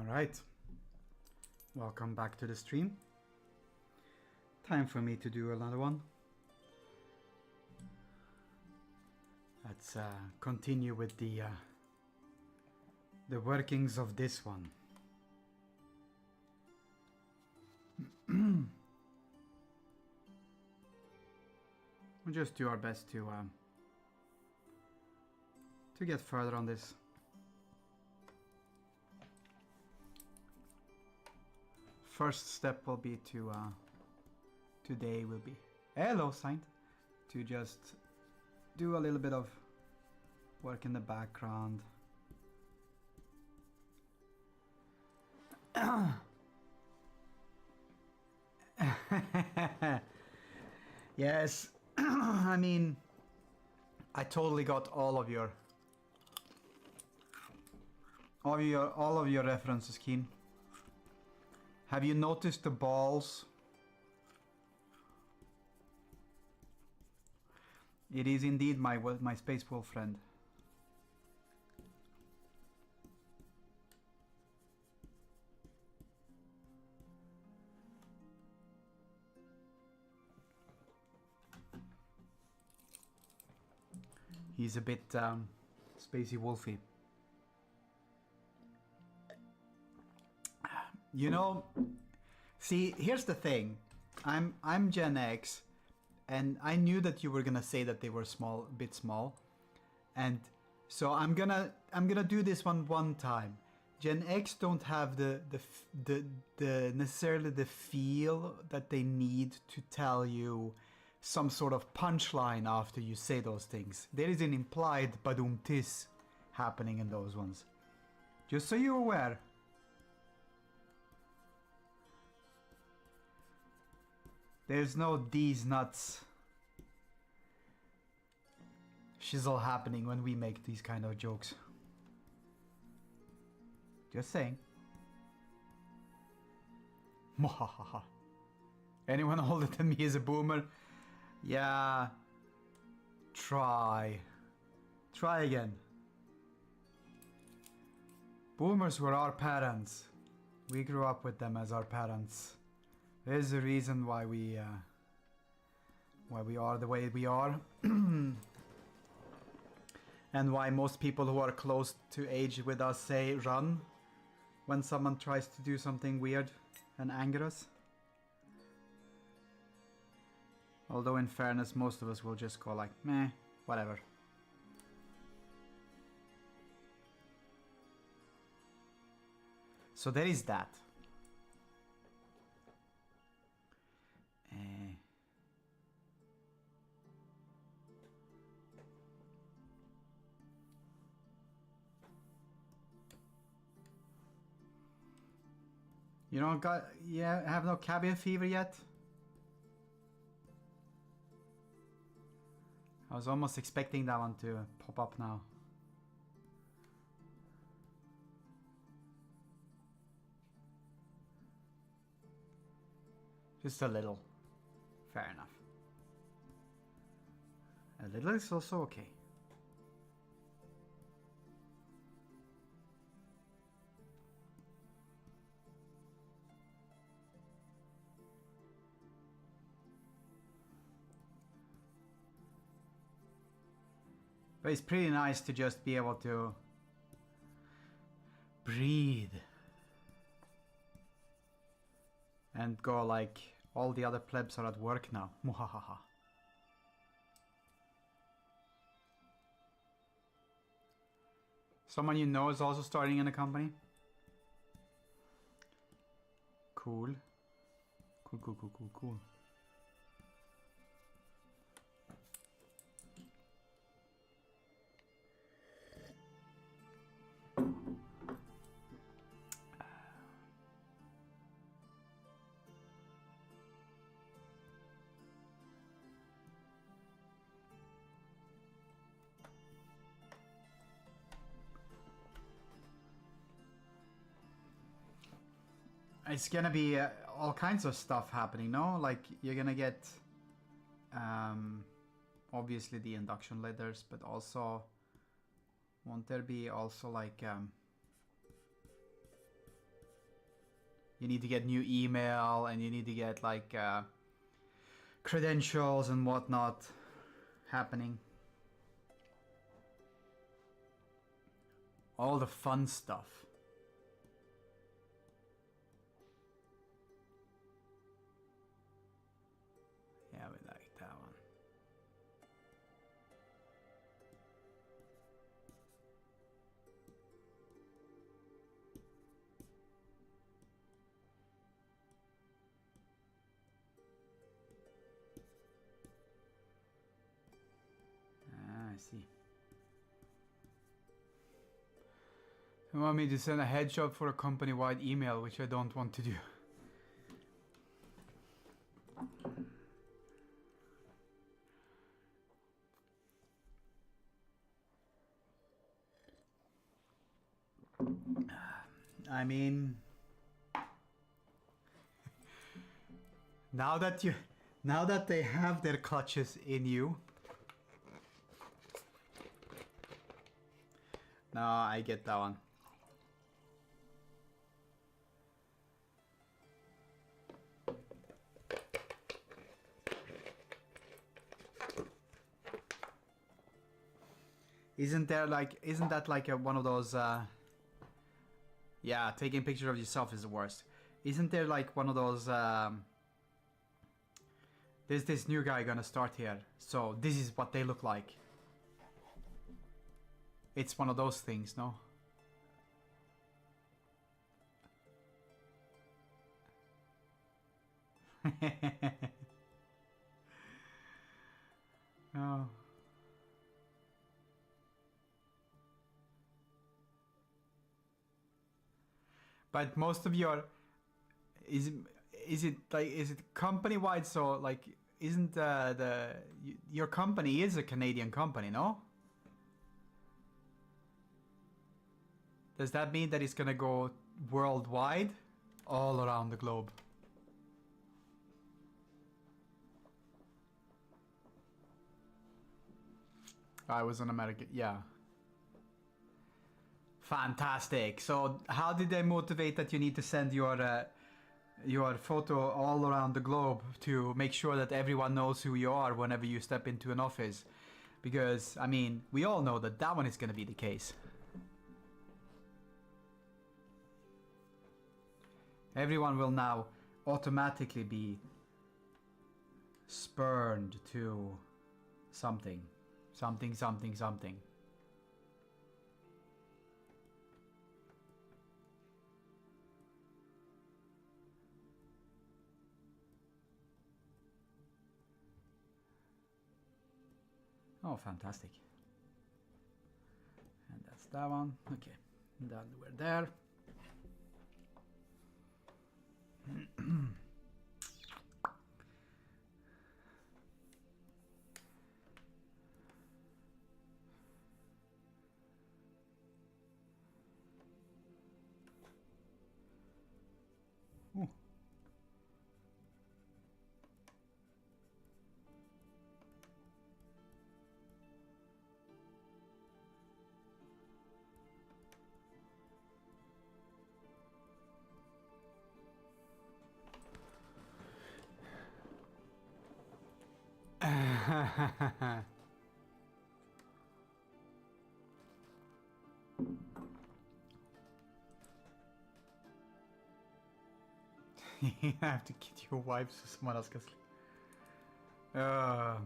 Alright, welcome back to the stream. Time for me to do another one. Let's continue with the workings of this one. We'll just do our best to get further on this. First step will be to today will be hello Saint, to just do a little bit of work in the background. Yes, I mean, I totally got all of your references, Keen. Have you noticed the balls? It is indeed my Space Wolf friend. He's a bit spacey wolfy. You know, see, here's the thing. I'm Gen X, and I knew that you were gonna say that they were small, a bit small, and so I'm gonna do this one time. Gen X don't have the necessarily the feel that they need to tell you some sort of punchline after you say those things. There is an implied badum-tis happening in those ones. Just so you're aware. There's no these nuts shizzle happening when we make these kind of jokes. Just saying. Mwahaha. Anyone older than me is a boomer? Yeah. Try again. Boomers were our parents. We grew up with them as our parents. There's a reason why we are the way we are. And why most people who are close to age with us say run when someone tries to do something weird and anger us. Although in fairness, most of us will just go like, meh, whatever. So there is that. You don't have no cabin fever yet? I was almost expecting that one to pop up now. Just a little. Fair enough. A little is also okay. But it's pretty nice to just be able to breathe and go like, all the other plebs are at work now. Muhahaha. Someone you know is also starting in a company? Cool. Cool. It's gonna be all kinds of stuff happening, no? Like, you're gonna get obviously the induction ladders, but also won't there be also like You need to get new email, and you need to get like credentials and whatnot happening. All the fun stuff. Yeah, we like that one. I see. You want me to send a headshot for a company-wide email, which I don't want to do. I mean, now that they have their clutches in you. No, I get that one. Isn't that like one of those yeah, taking pictures of yourself is the worst. Isn't there like one of those there's this new guy gonna start here, so this is what they look like. It's one of those things, no? Oh. But most of your is it company wide? So like, isn't your company is a Canadian company, no? Does that mean that it's gonna go worldwide, all around the globe? I was an American, yeah. Fantastic. So how did they motivate that you need to send your photo all around the globe to make sure that everyone knows who you are whenever you step into an office? Because, I mean, we all know that that one is going to be the case. Everyone will now automatically be spurned to something. Something, something, something. Oh, fantastic. And that's that one. Okay, then we're there. Ooh. You have to get your wife so someone else can sleep. Okay.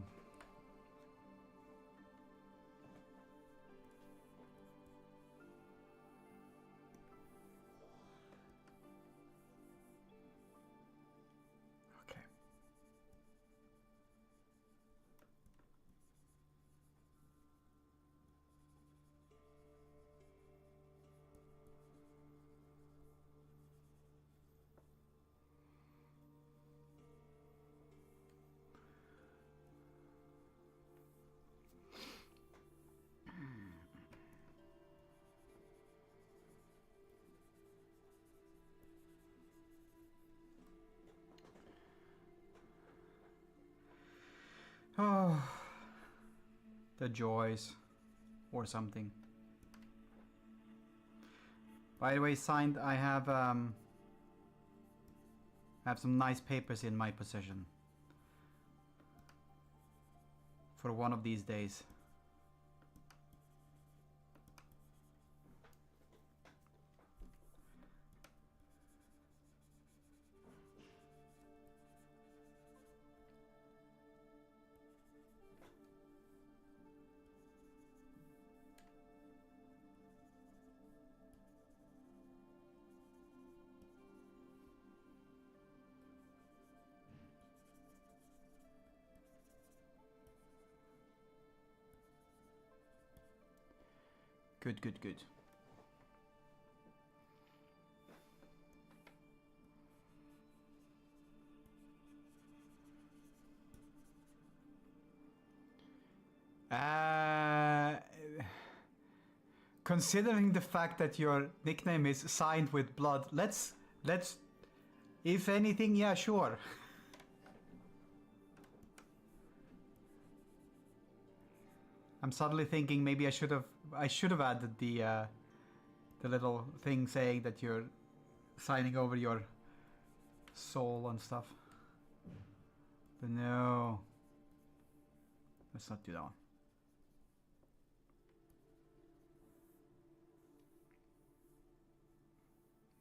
Oh, the joys, or something. By the way, signed. I have I have some nice papers in my possession. For one of these days. Good, good, good. Considering the fact that your nickname is signed with blood, let's, if anything, yeah, sure. I'm suddenly thinking maybe I should have added the little thing saying that you're signing over your soul and stuff. But no. Let's not do that one.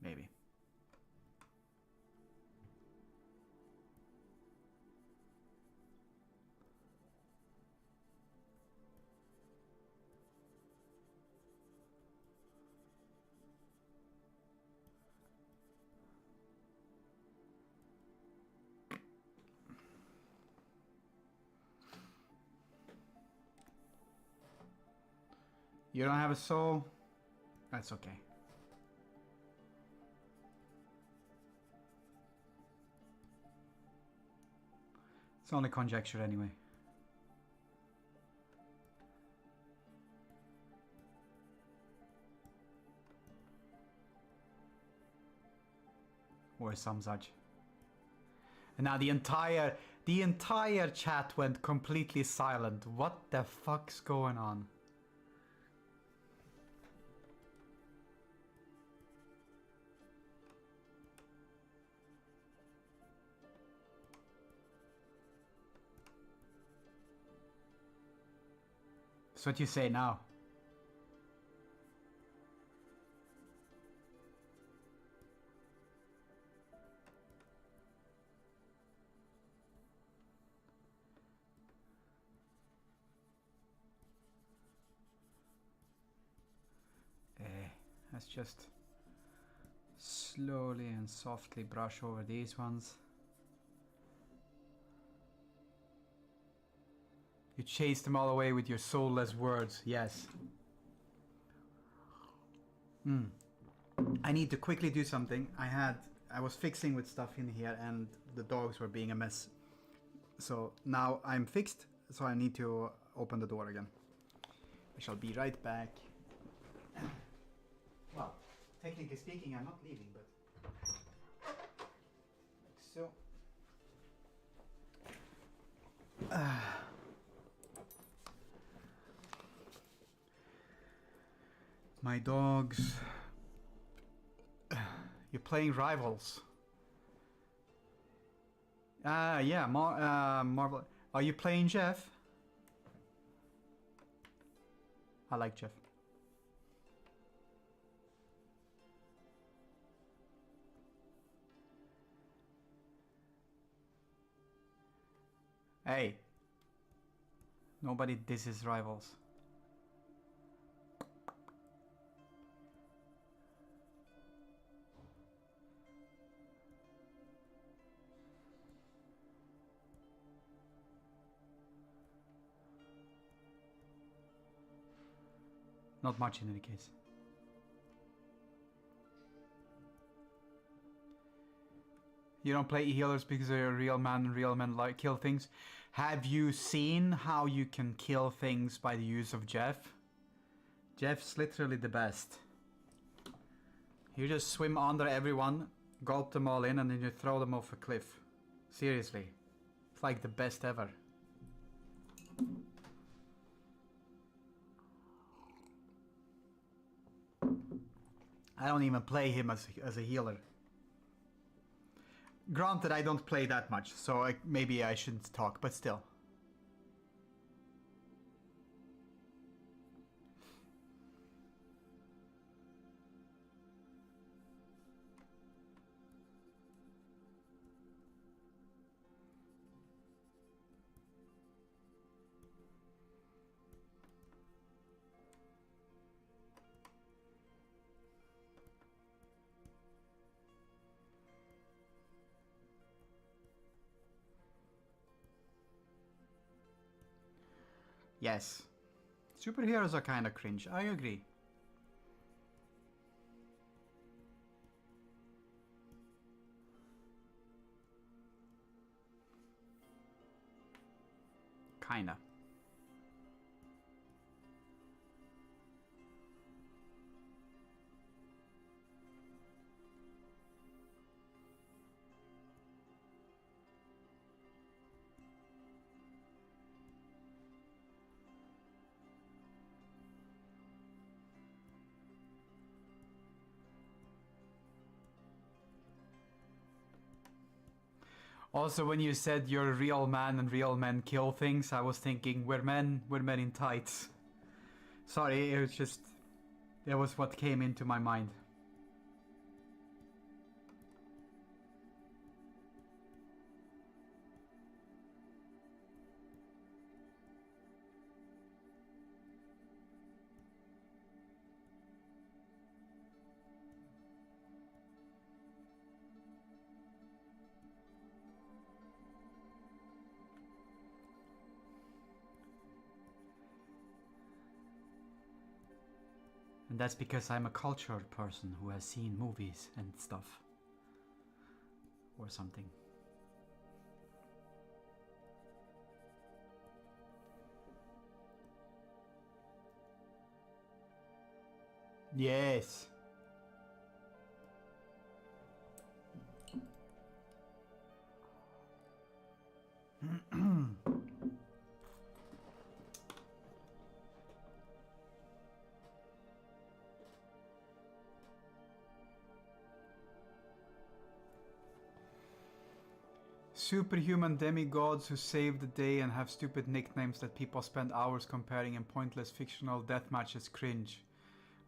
Maybe. You don't have a soul? That's okay. It's only conjecture anyway. Or some such. And now the entire chat went completely silent. What the fuck's going on? That's what you say now. Let's just slowly and softly brush over these ones. You chase them all away with your soulless words, yes. I need to quickly do something. I was fixing with stuff in here and the dogs were being a mess. So now I'm fixed, so I need to open the door again. I shall be right back. Well, technically speaking, I'm not leaving, but like so. My dogs. You're playing Rivals. Yeah, Marvel. Are you playing Jeff? I like Jeff. Hey. Nobody disses Rivals. Not much in any case. You don't play healers because you're a real men like kill things. Have you seen how you can kill things by the use of Jeff? Jeff's literally the best. You just swim under everyone, gulp them all in, and then you throw them off a cliff. Seriously. It's like the best ever. I don't even play him as a healer. Granted, I don't play that much, so maybe I shouldn't talk, but still. Yes. Superheroes are kind of cringe, I agree. Kinda. Also, when you said you're a real man and real men kill things, I was thinking we're men in tights. Sorry, it was just... that was what came into my mind. And that's because I'm a cultured person who has seen movies and stuff. Or something. Yes. Superhuman demigods who save the day and have stupid nicknames that people spend hours comparing in pointless fictional death matches cringe.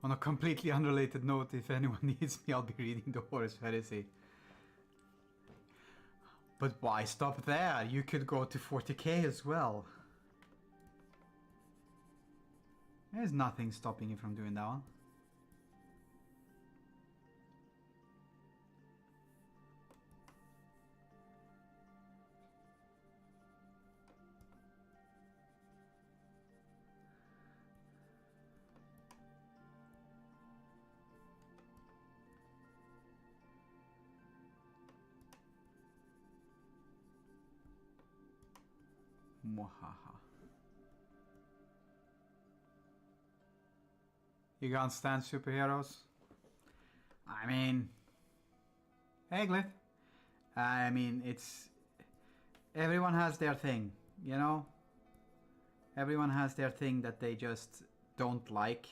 On a completely unrelated note, if anyone needs me, I'll be reading the Horus Heresy. But why stop there? You could go to 40k as well. There's nothing stopping you from doing that one. Mwahaha. You can't stand superheroes? I mean... Hey, Glyph. I mean, it's... everyone has their thing, you know? Everyone has their thing that they just don't like.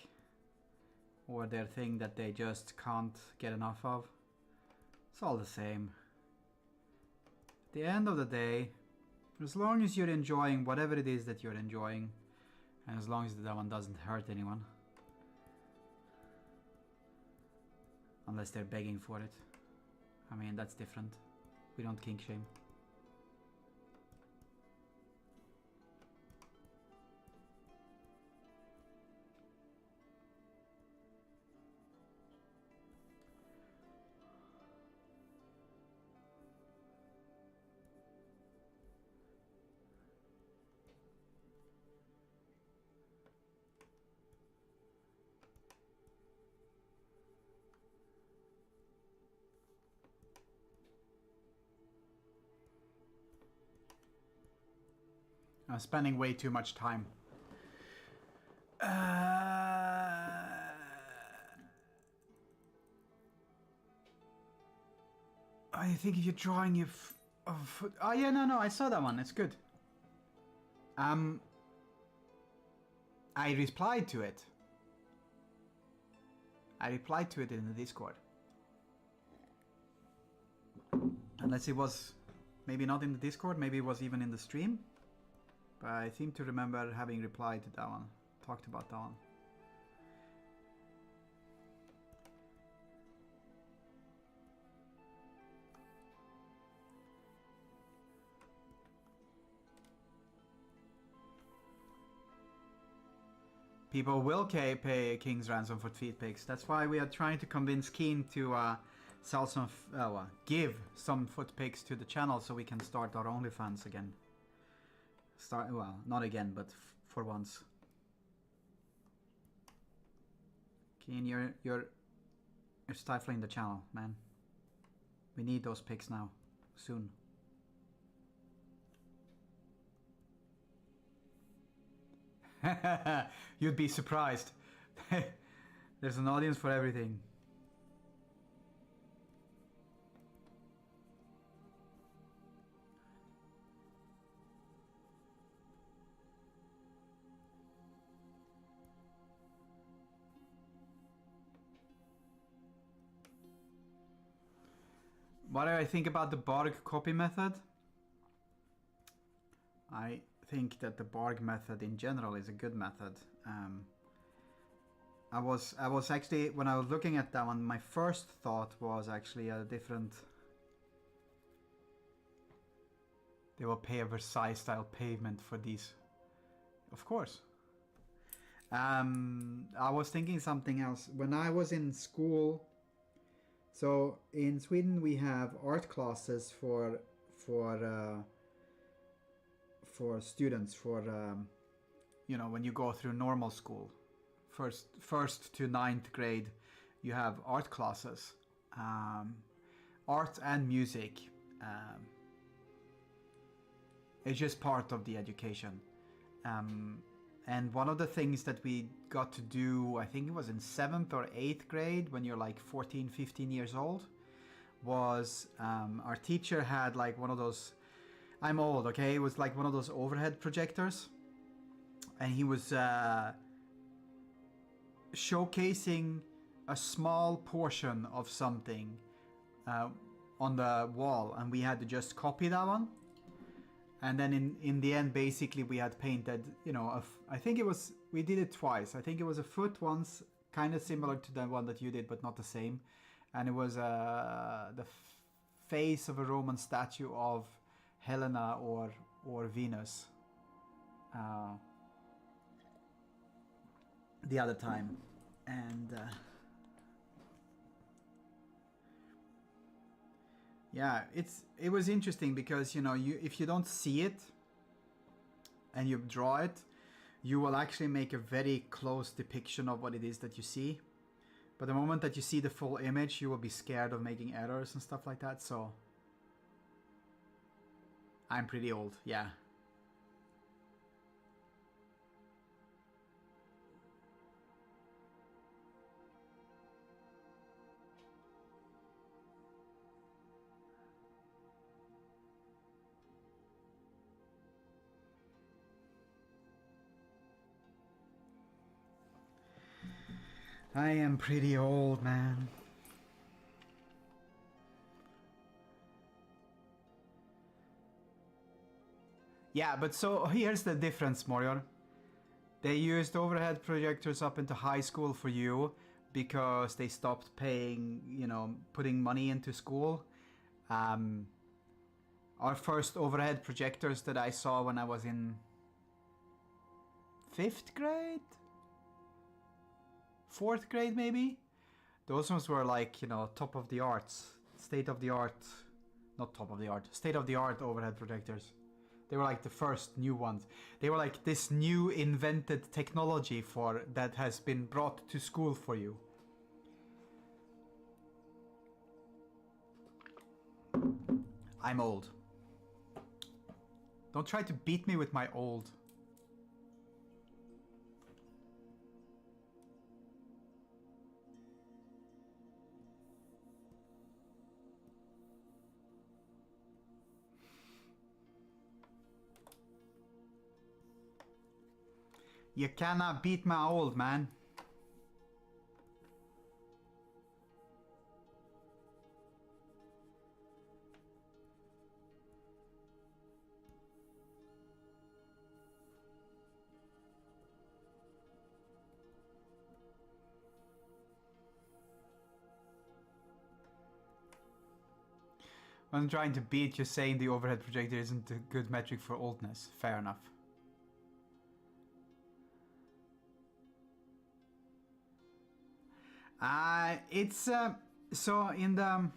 Or their thing that they just can't get enough of. It's all the same. At the end of the day, as long as you're enjoying whatever it is that you're enjoying, and as long as that one doesn't hurt anyone. Unless they're begging for it. I mean, that's different. We don't kink shame. I'm spending way too much time. I think if you're drawing your oh yeah, no, I saw that one. It's good. I replied to it. I replied to it in the Discord. Unless it was maybe not in the Discord, maybe it was even in the stream. But I seem to remember having replied to that one, talked about that one. People will pay a king's ransom for feed pics. That's why we are trying to convince Keen to sell some, give some foot pics to the channel so we can start our OnlyFans again. Well, not again, but for once. Keen, you're stifling the channel, man. We need those pics now, soon. You'd be surprised. There's an audience for everything. What do I think about the Borg copy method? I think that the Borg method in general is a good method. I was actually, when I was looking at that one, my first thought was actually a different. They will pay a Versailles style pavement for these. Of course. I was thinking something else. When I was in school, so in Sweden we have art classes for students, you know, when you go through normal school, first to 9th grade, you have art classes, art and music. It's just part of the education. And one of the things that we got to do, I think it was in 7th or 8th grade, when you're like 14, 15 years old, was our teacher had like one of those, I'm old, okay? It was like one of those overhead projectors. And he was showcasing a small portion of something on the wall. And we had to just copy that one. And then in the end, basically, we had painted, you know, I think it was, we did it twice. I think it was a foot once, kind of similar to the one that you did, but not the same. And it was the face of a Roman statue of Helena or Venus the other time. And yeah, it was interesting because, you know, if you don't see it and you draw it, you will actually make a very close depiction of what it is that you see. But the moment that you see the full image, you will be scared of making errors and stuff like that. So I'm pretty old, yeah. I am pretty old, man. Yeah, but so here's the difference, Morior. They used overhead projectors up into high school for you because they stopped paying, you know, putting money into school. Our first overhead projectors that I saw when I was in 5th grade? 4th grade maybe? Those ones were like, you know, top of the art, state of the art, not top of the art, state of the art overhead projectors. They were like the first new ones. They were like this new invented technology for that has been brought to school for you. I'm old. Don't try to beat me with my old. You cannot beat my old, man. wasn't trying to beat you saying the overhead projector isn't a good metric for oldness. Fair enough. It's so in the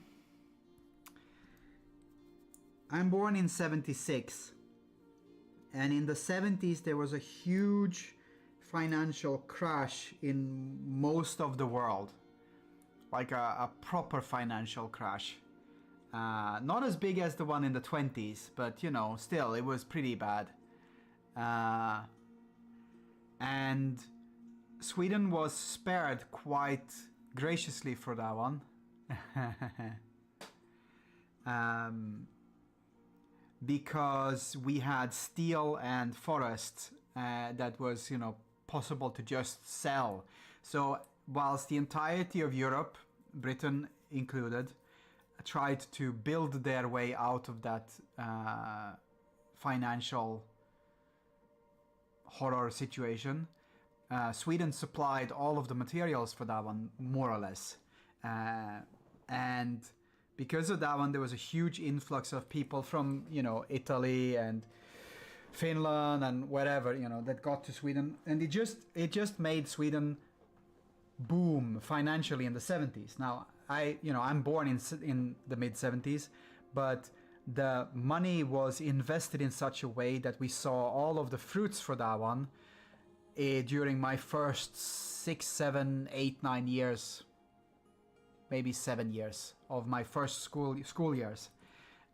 I'm born in 76, and in the 70s there was a huge financial crash in most of the world, like a proper financial crash. Not as big as the one in the 20s, but you know, still it was pretty bad. And Sweden was spared quite graciously for that one. Because we had steel and forests that was, you know, possible to just sell. So whilst the entirety of Europe, Britain included, tried to build their way out of that financial horror situation, Sweden supplied all of the materials for that one, more or less. And because of that one, there was a huge influx of people from, you know, Italy and Finland and wherever, you know, that got to Sweden, and it just made Sweden boom financially in the 70s. Now, I'm born in the mid 70s, but the money was invested in such a way that we saw all of the fruits for that one during my first 6, 7, 8, 9 years, maybe 7 years of my first school years,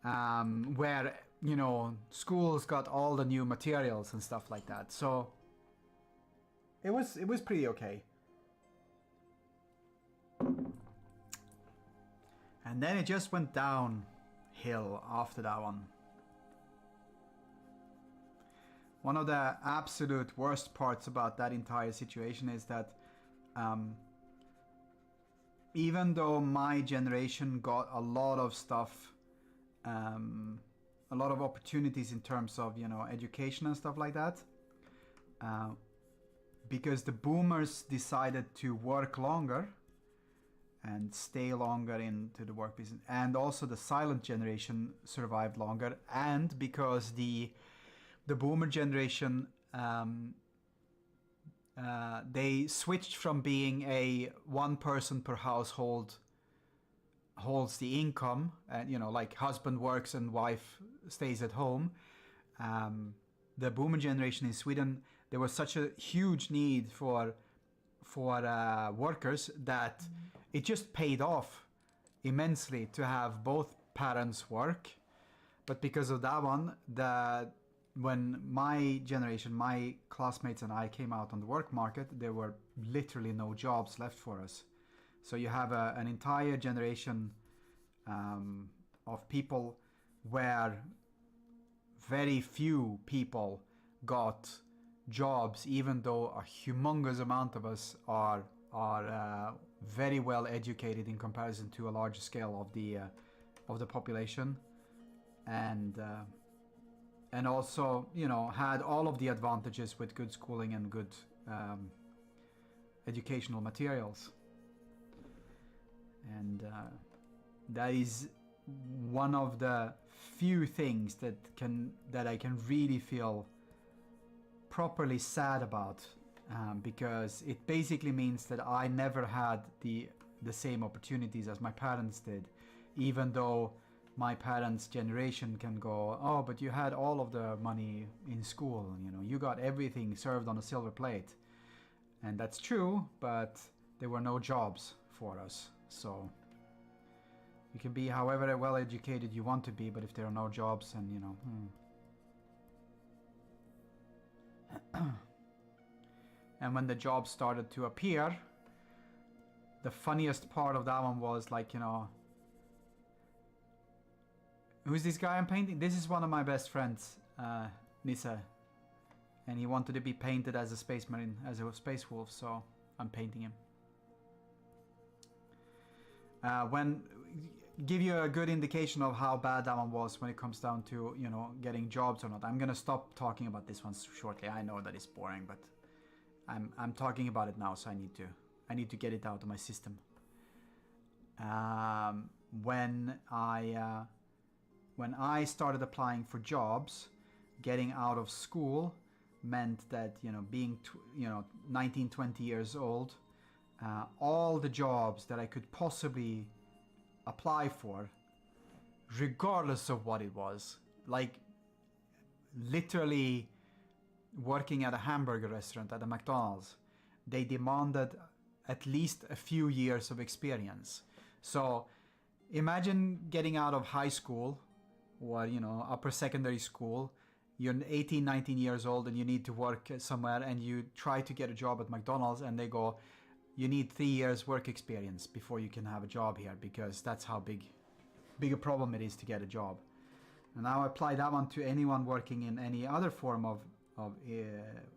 where, you know, schools got all the new materials and stuff like that. So it was pretty okay. And then it just went downhill after that one. One of the absolute worst parts about that entire situation is that even though my generation got a lot of stuff, a lot of opportunities in terms of, you know, education and stuff like that, because the boomers decided to work longer and stay longer into the work business, and also the silent generation survived longer, and because the boomer generation they switched from being a one person per household holds the income, and, you know, like husband works and wife stays at home. The boomer generation in Sweden, there was such a huge need for workers that it just paid off immensely to have both parents work. But because of that one, when my generation, my classmates and I came out on the work market, there were literally no jobs left for us. So you have an entire generation of people where very few people got jobs, even though a humongous amount of us are very well educated in comparison to a large scale of the population, and also, you know, had all of the advantages with good schooling and good educational materials. And that is one of the few things that I can really feel properly sad about, because it basically means that I never had the same opportunities as my parents did, even though my parents' generation can go, oh, but you had all of the money in school, you know, you got everything served on a silver plate. And that's true, but there were no jobs for us. So you can be however well educated you want to be, but if there are no jobs, and, you know, And when the jobs started to appear, the funniest part of that one was, like, you know, who's this guy I'm painting? This is one of my best friends, Nisa. And he wanted to be painted as a space marine, as a space wolf, so I'm painting him. Give you a good indication of how bad that one was when it comes down to, you know, getting jobs or not. I'm gonna stop talking about this one shortly. I know that it's boring, but I'm talking about it now, so I need to get it out of my system. When I when I started applying for jobs, getting out of school meant that, being 19, 20 years old, all the jobs that I could possibly apply for, regardless of what it was, like literally working at a hamburger restaurant, at a McDonald's, they demanded at least a few years of experience. So imagine getting out of high school or upper secondary school. You're 18, 19 years old and you need to work somewhere, and you try to get a job at McDonald's and they go, you need 3 years work experience before you can have a job here, because that's how big a problem it is to get a job. And now apply that one to anyone working in any other form of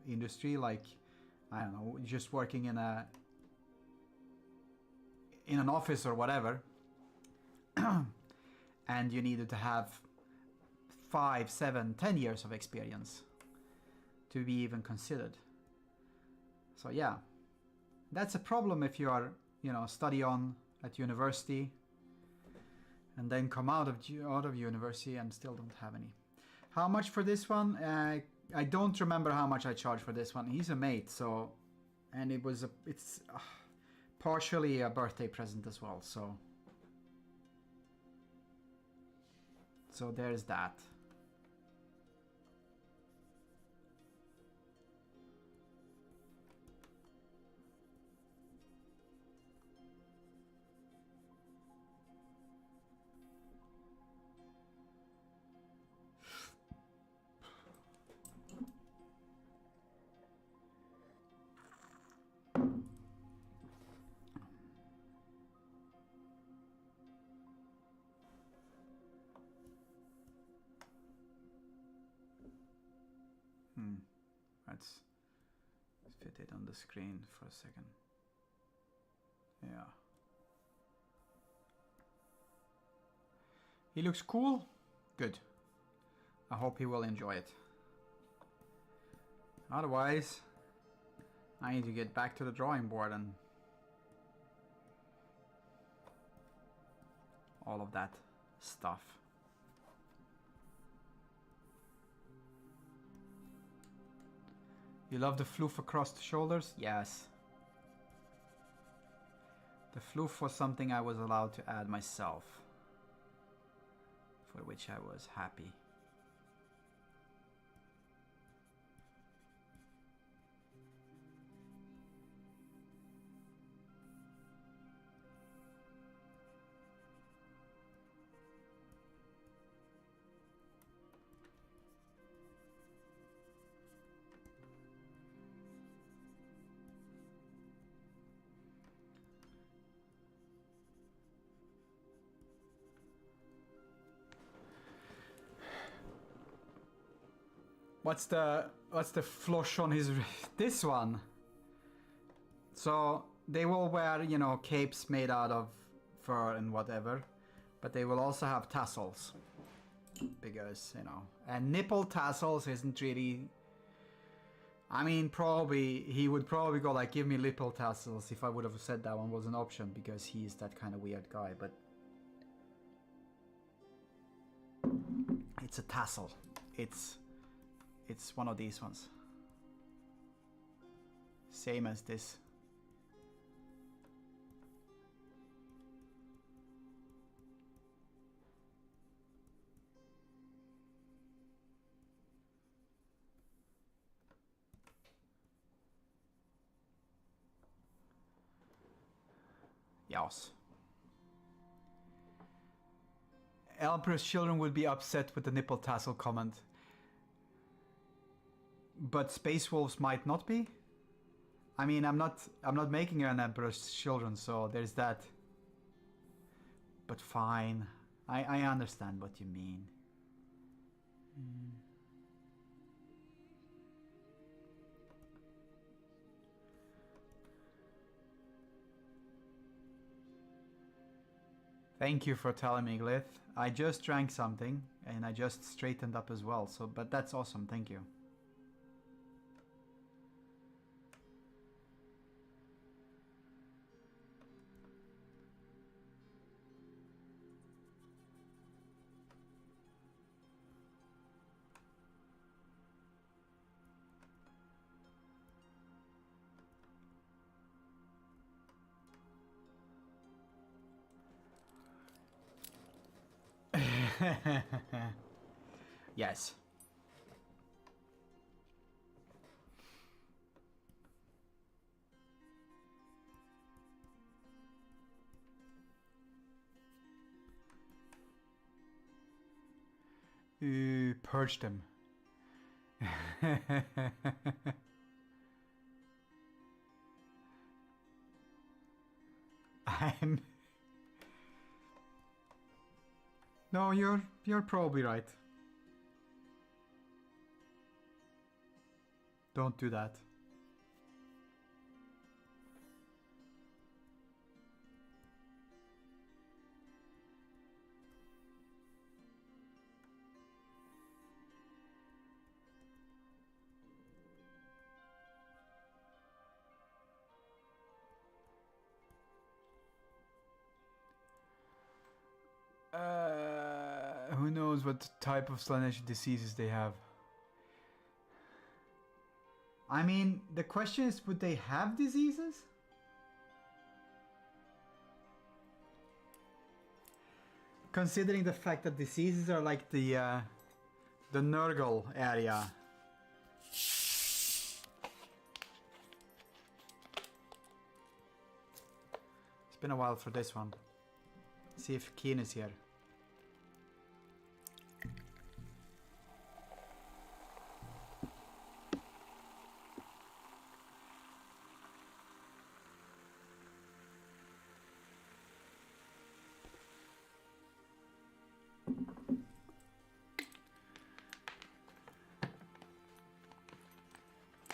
industry, like, I don't know, just working in an office or whatever, and you needed to have 5, 7, 10 years of experience to be even considered. So yeah, that's a problem if you are, study on at university and then come out of university and still don't have any. How much for this one? I don't remember how much I charged for this one. He's a mate, so, and it's partially a birthday present as well, so there's that. Let's fit it on the screen for a second. Yeah. He looks cool. Good. I hope he will enjoy it. Otherwise, I need to get back to the drawing board and all of that stuff. You love the floof across the shoulders? Yes. The floof was something I was allowed to add myself, for which I was happy. What's the flush on his this one? So they will wear, capes made out of fur and whatever, but they will also have tassels, because, and nipple tassels isn't really, I mean, probably he would probably go like, give me nipple tassels, if I would have said that one was an option, because he's that kind of weird guy. But it's a tassel. It's one of these ones. Same as this. Yes. Emperor's children would be upset with the nipple tassel comment. But Space Wolves might not be. I mean, I'm not making an Emperor's children, so there's that. But fine, I understand what you mean. Thank you for telling me, Glyph. I just drank something and I just straightened up as well. So, but that's awesome. Thank you. Yes. Purge them. I'm... No, you're probably right. Don't do that. Who knows what type of Slanesh diseases they have? I mean, the question is, would they have diseases? Considering the fact that diseases are like the Nurgle area. It's been a while for this one. See if Keen is here.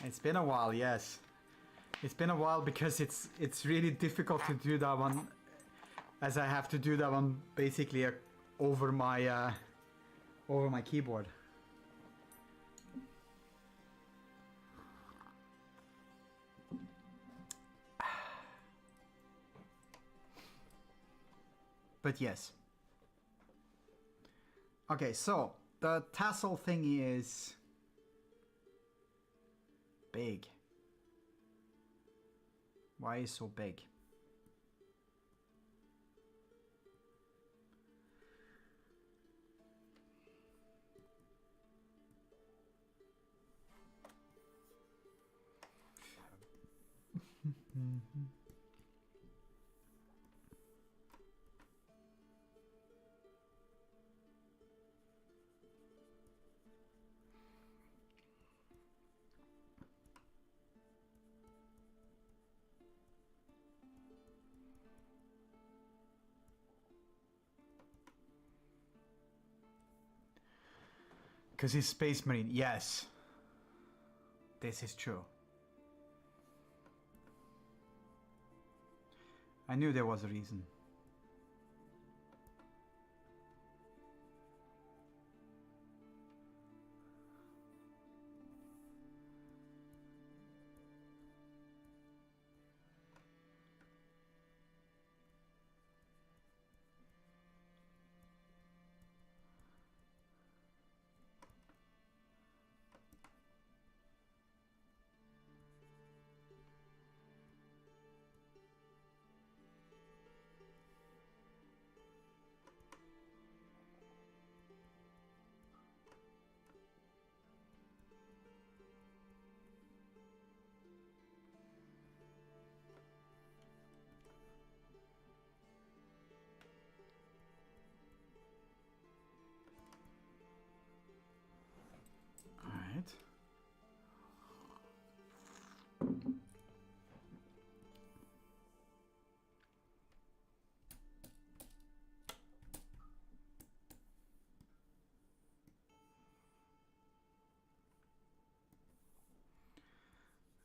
It's been a while, yes. It's been a while because it's really difficult to do that one, as I have to do that one basically over my keyboard. But yes. Okay, so the tassel thingy is big. Why is it so big? Because he's Space Marine. Yes. This is true. I knew there was a reason.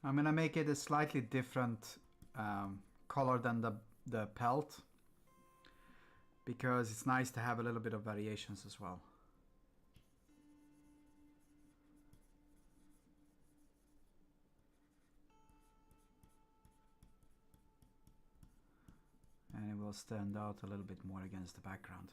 I'm gonna make it a slightly different color than the pelt, because it's nice to have a little bit of variations as well. And it will stand out a little bit more against the background.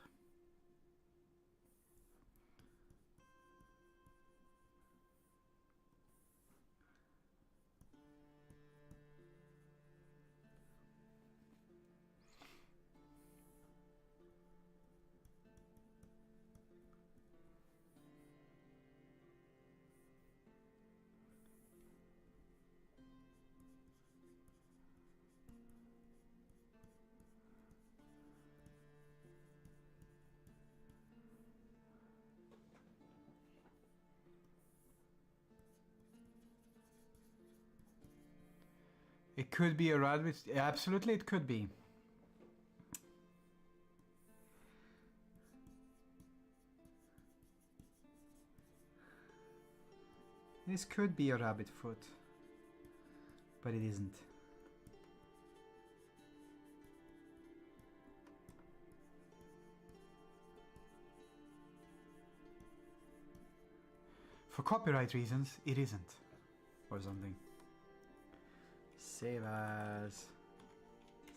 It could be a rabbit. Absolutely, it could be. This could be a rabbit foot, but it isn't. For copyright reasons, it isn't. Or something. Save as.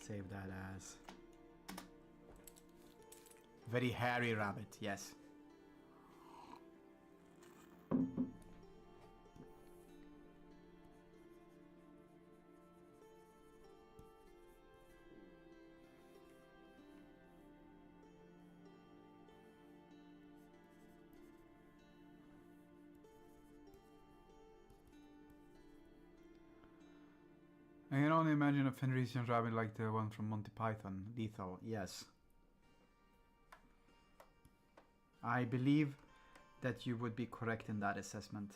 Save that as. Very hairy rabbit, yes. I can only imagine a Fenrisian rabbit like the one from Monty Python. Lethal, yes. I believe that you would be correct in that assessment.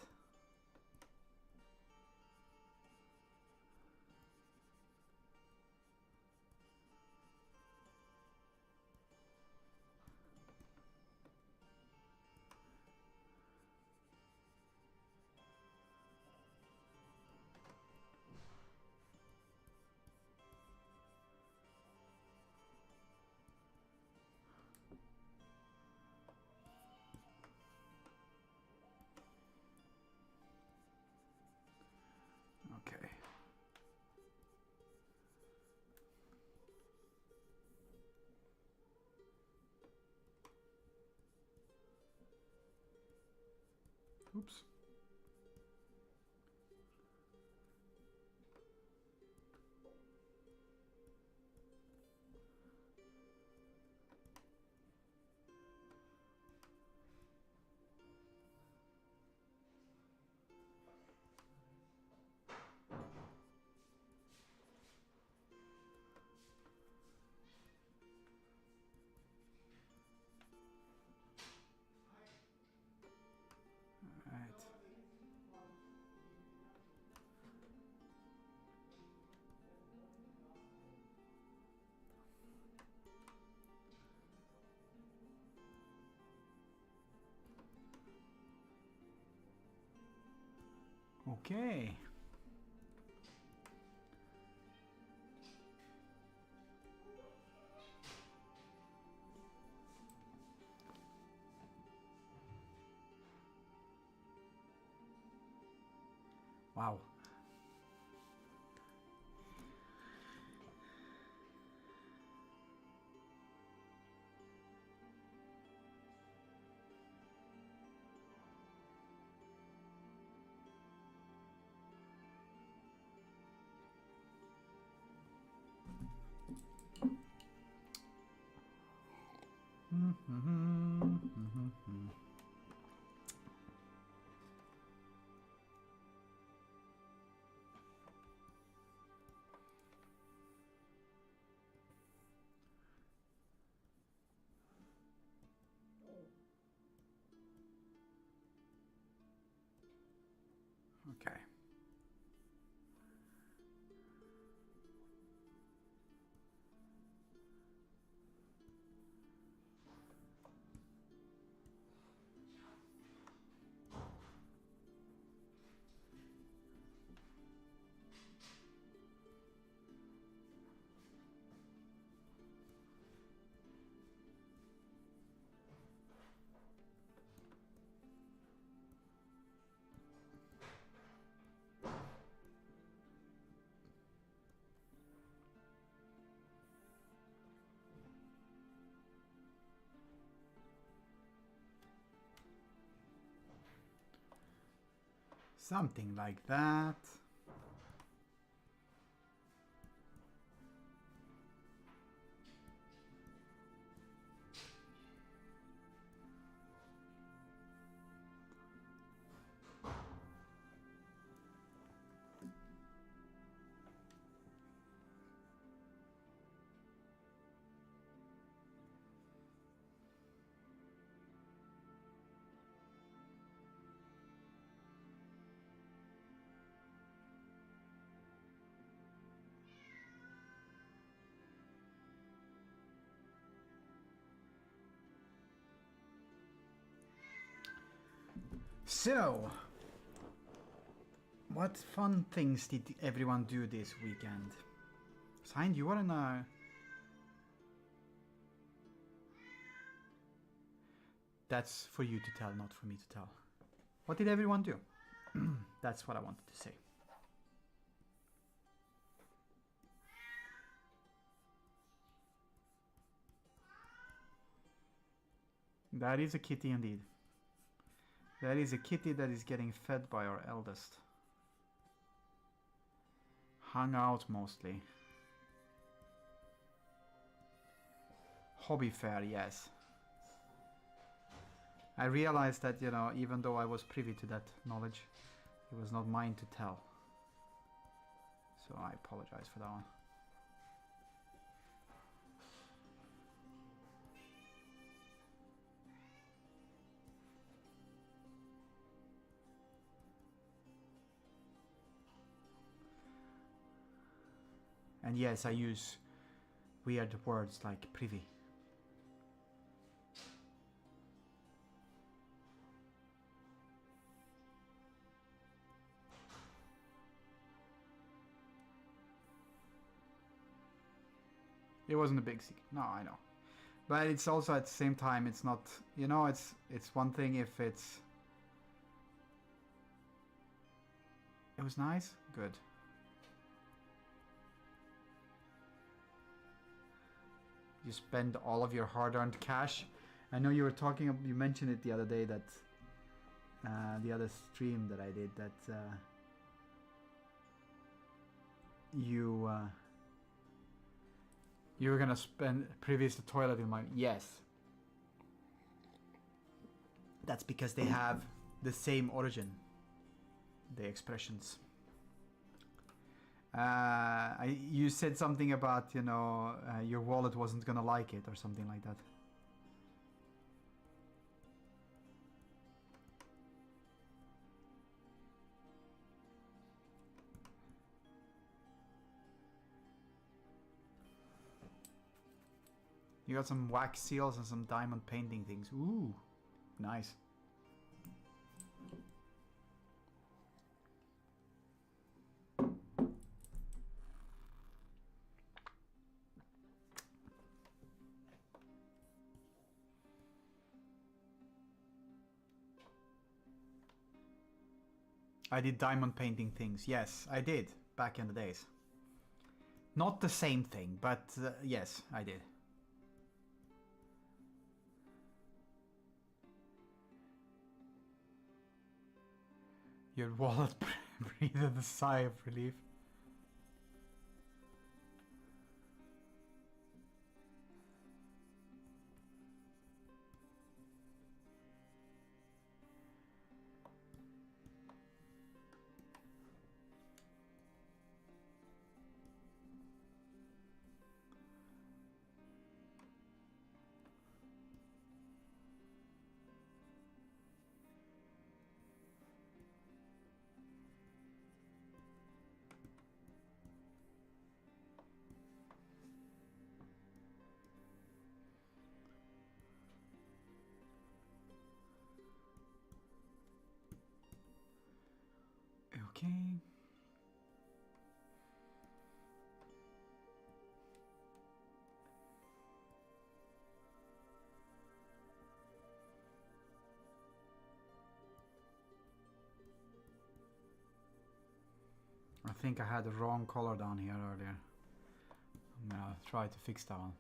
Okay. Oops. Right. Okay. Wow. Okay. Something like that. So, what fun things did everyone do this weekend? Sign, you are in a... That's for you to tell, not for me to tell. What did everyone do? That's what I wanted to say. That is a kitty indeed. That is a kitty that is getting fed by our eldest. Hung out mostly. Hobby fair, yes. I realized that, you know, even though I was privy to that knowledge, it was not mine to tell. So I apologize for that one. And yes, I use weird words like privy. It wasn't a big secret. No, I know. But it's also at the same time, it's not, you know, it's one thing if it's... It was nice? Good. You spend all of your hard-earned cash. I know you were talking, you mentioned it the other day that, the other stream that I did, that you were gonna spend previous to toilet in my... Yes. That's because they have the same origin, the expressions. You said something about, you know, your wallet wasn't gonna like it or something like that. You got some wax seals and some diamond painting things. Ooh, nice. I did diamond painting things. Yes, I did back in the days. Not the same thing, but yes, I did. Your wallet breathed a sigh of relief. Okay. I think I had the wrong color down here earlier. I'm gonna try to fix that one.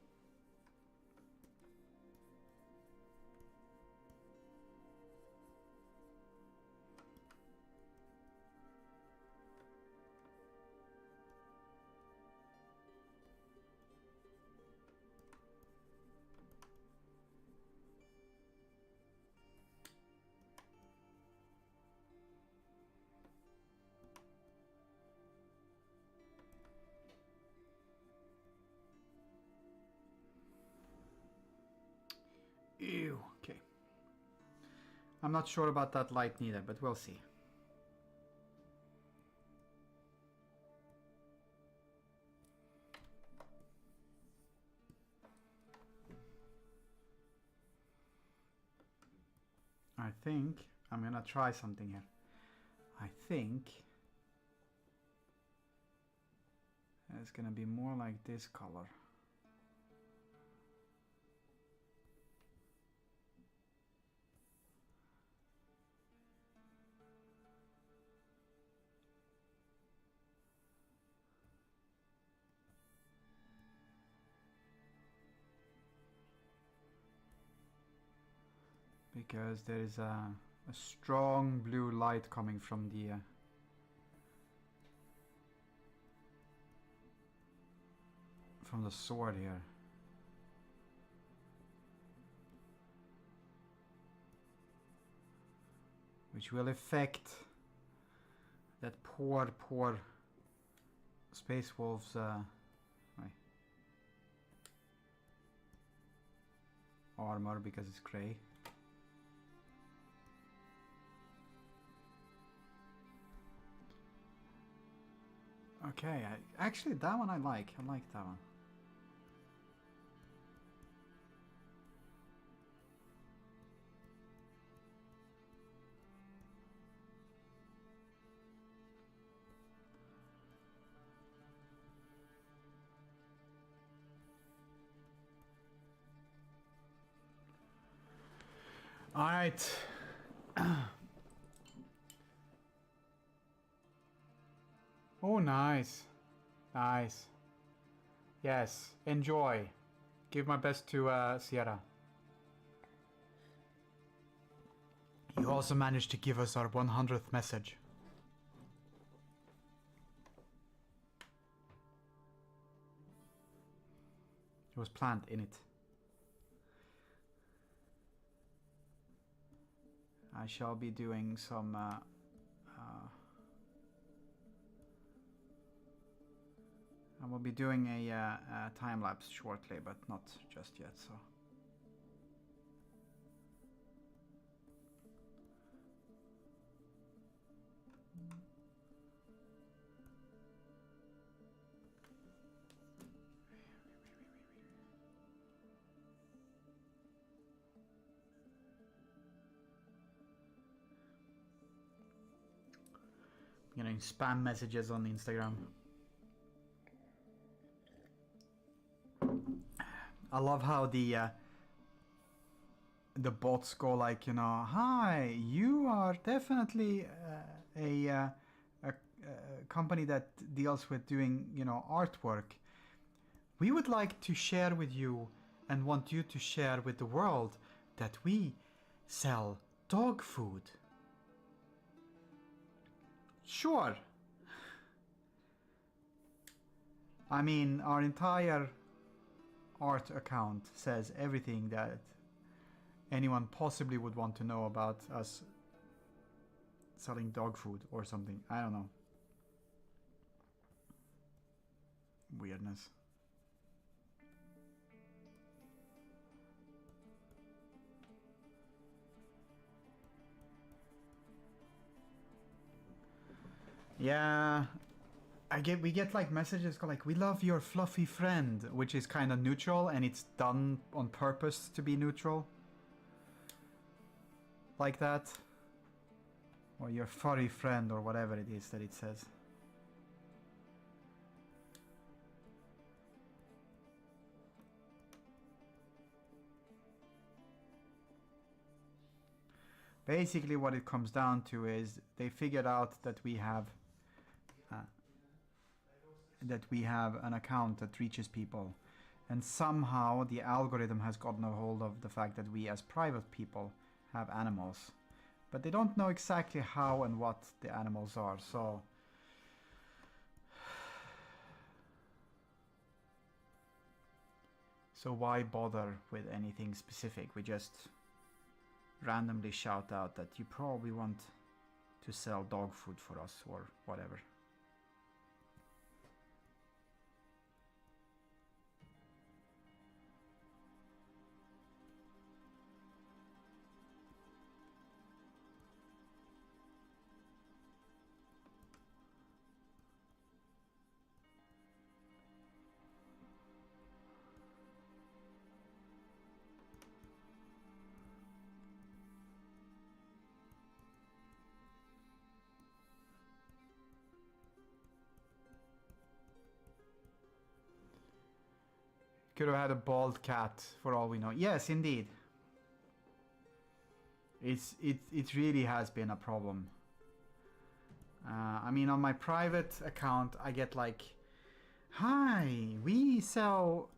Ew, okay. I'm not sure about that light neither, but we'll see. I think I'm gonna try something here. I think it's gonna be more like this color. Because there is a strong blue light coming from the sword here. Which will affect that poor Space Wolf's armor because it's gray. Okay, actually that one I like that one. All right. Oh, nice. Nice. Yes, enjoy. Give my best to Sierra. You also managed to give us our 100th message. It was planned in it. I shall be doing some I will be doing a time lapse shortly, but not just yet. So. Getting spam messages on Instagram. I love how the bots go like, you know, hi, you are definitely a company that deals with doing, you know, artwork. We would like to share with you and want you to share with the world that we sell dog food. Sure. I mean, our entire art account says everything that anyone possibly would want to know about us selling dog food or something. I don't know. Weirdness. Yeah, we get like messages like, we love your fluffy friend, which is kind of neutral and it's done on purpose to be neutral. Like that. Or your furry friend or whatever it is that it says. Basically what it comes down to is they figured out that we have an account that reaches people, and somehow the algorithm has gotten a hold of the fact that we as private people have animals, but they don't know exactly how and what the animals are. So why bother with anything specific? We just randomly shout out that you probably want to sell dog food for us or whatever. Could have had a bald cat for all we know. Yes, indeed. It really has been a problem. I mean, on my private account, I get like, "Hi, we sell."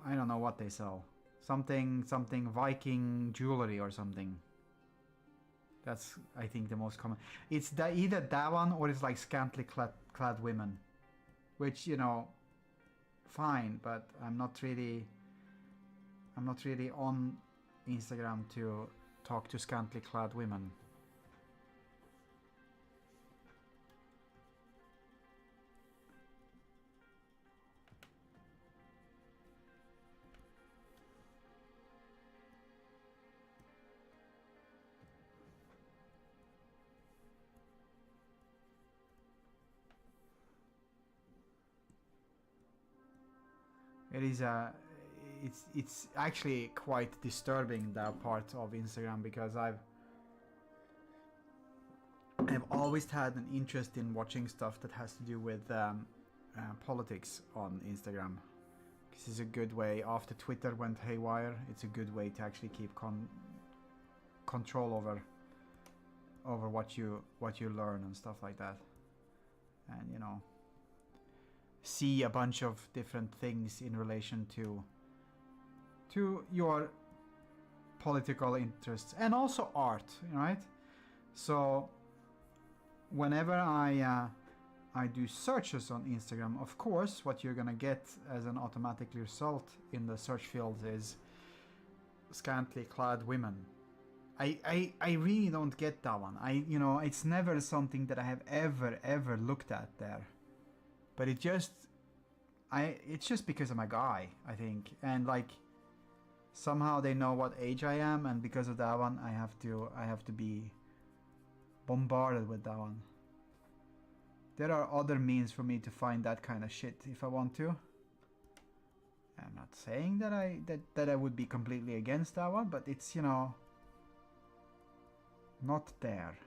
I don't know what they sell. Something Viking jewelry or something. That's, I think, the most common. It's either that one or it's like scantily clad women, which, you know, fine, but I'm not really on Instagram to talk to scantily clad women. It is it's actually quite disturbing, that part of Instagram, because I've always had an interest in watching stuff that has to do with politics on Instagram. This is a good way, after Twitter went haywire, it's a good way to actually keep control over what you learn and stuff like that, and you know, see a bunch of different things in relation to your political interests and also art, right? So whenever I do searches on Instagram, of course, what you're gonna get as an automatic result in the search field is scantily clad women. I really don't get that one. You know, it's never something that I have ever looked at there. But it's just because I'm a guy, I think, and like somehow they know what age I am, and because of that one, I have to be bombarded with that one. There are other means for me to find that kind of shit if I want to. I'm not saying that I would be completely against that one, but it's, you know, not there.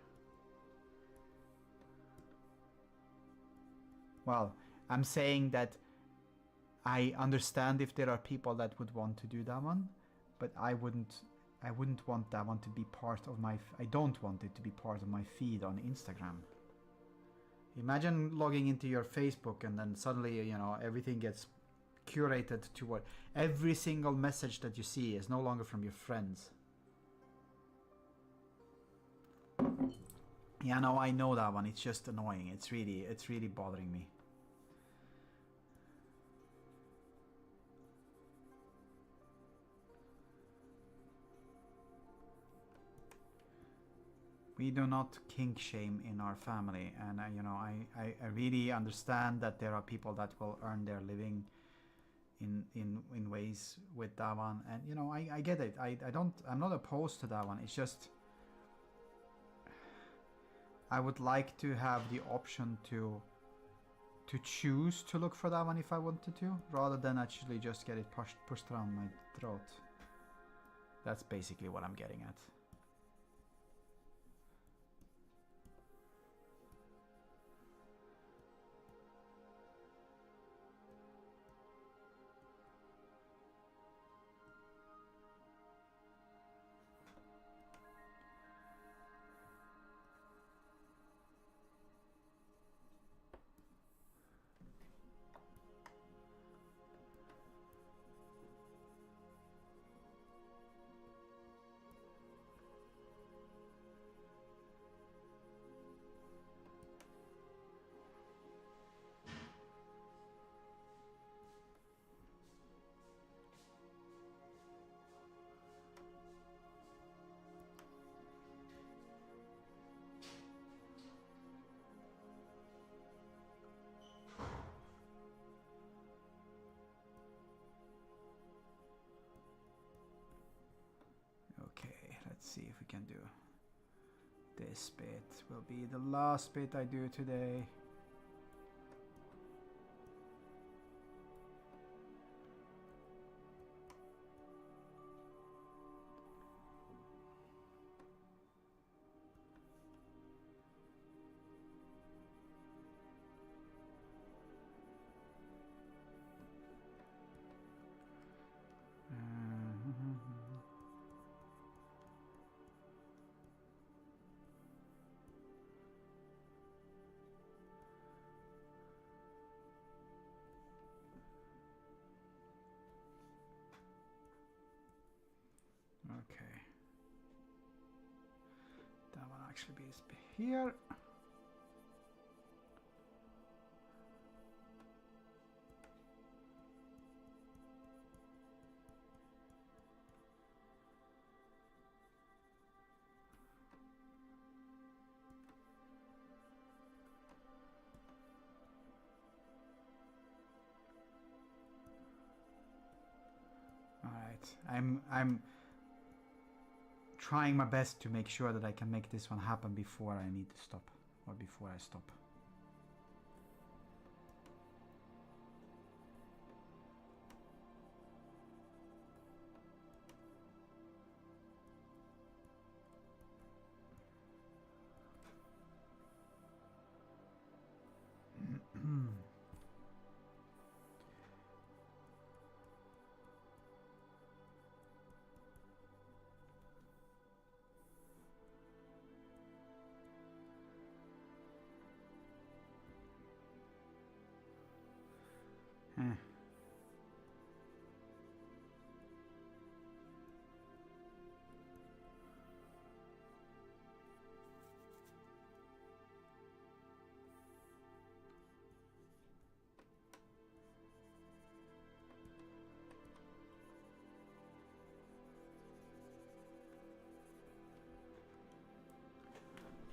Well, I'm saying that I understand if there are people that would want to do that one, but I wouldn't want that one to be part of my... I don't want it to be part of my feed on Instagram. Imagine logging into your Facebook and then suddenly, you know, everything gets curated to what... Every single message that you see is no longer from your friends. Yeah, no, I know that one. It's just annoying. It's really bothering me. We do not kink shame in our family, and you know, I really understand that there are people that will earn their living in ways with that one, and you know, I get it. I'm not opposed to that one. It's just I would like to have the option to choose to look for that one if I wanted to, rather than actually just get it pushed around my throat. That's basically what I'm getting at. Okay, let's see if we can do this bit. Will be the last bit I do today. actually be here. I'm trying my best to make sure that I can make this one happen before I need to stop, or before I stop.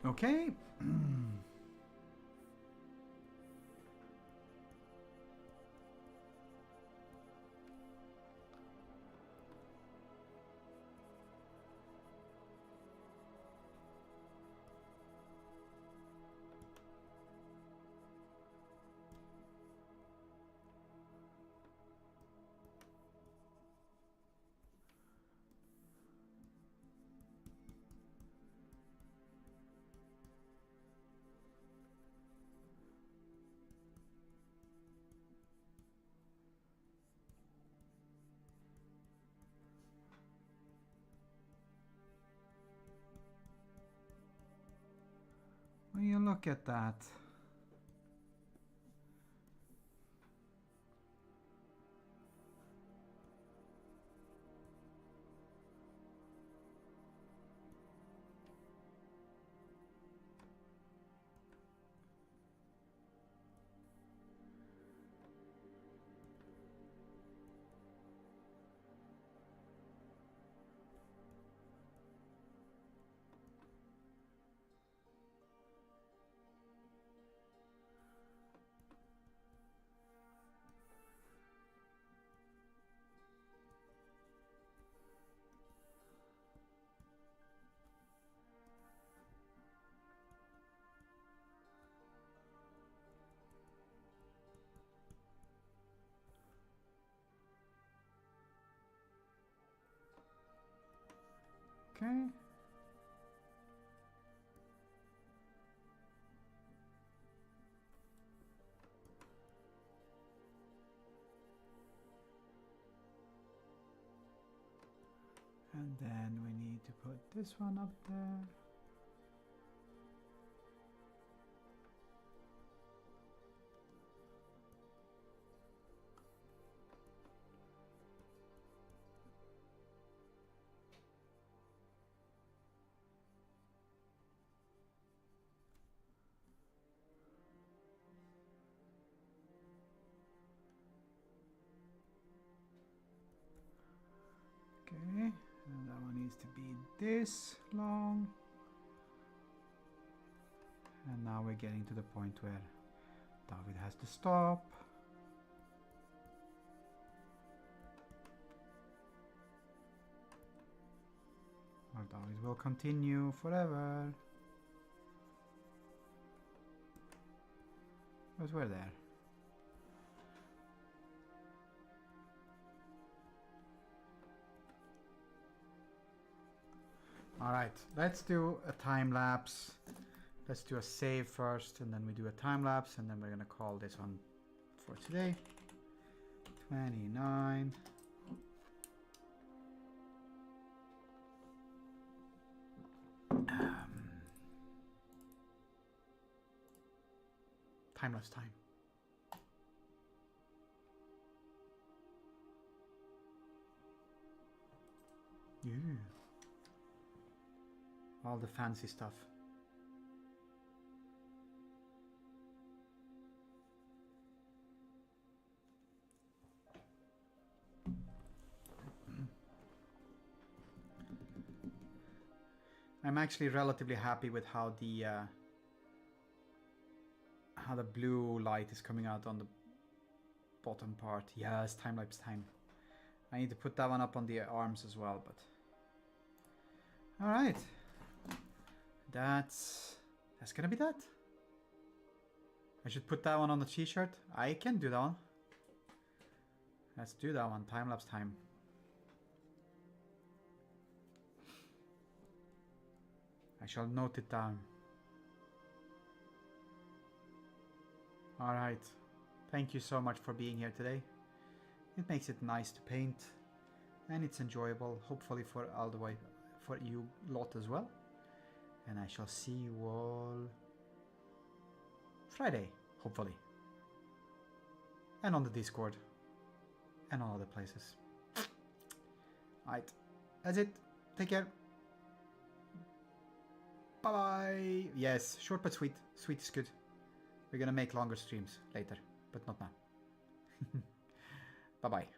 Okay. When you look at that. Okay. And then we need to put this one up there. Okay, and that one needs to be this long. And now we're getting to the point where David has to stop. Or David will continue forever. But we're there. Alright, let's do a time lapse. Let's do a save first, and then we do a time lapse, and then we're gonna call this one for today. 29. Timeless time. Yeah. All the fancy stuff. I'm actually relatively happy with how the blue light is coming out on the bottom part. Yes, time-lapse time. I need to put that one up on the arms as well, but... Alright. That's gonna be that. I should put that one on the t-shirt. I can do that one. Let's do that one. Time-lapse time. I shall note it down. Alright. Thank you so much for being here today. It makes it nice to paint. And it's enjoyable, hopefully for all the way, for you lot as well. And I shall see you all Friday, hopefully. And on the Discord. And all other places. Alright. That's it. Take care. Bye-bye. Yes, short but sweet. Sweet is good. We're gonna make longer streams later, but not now. Bye-bye.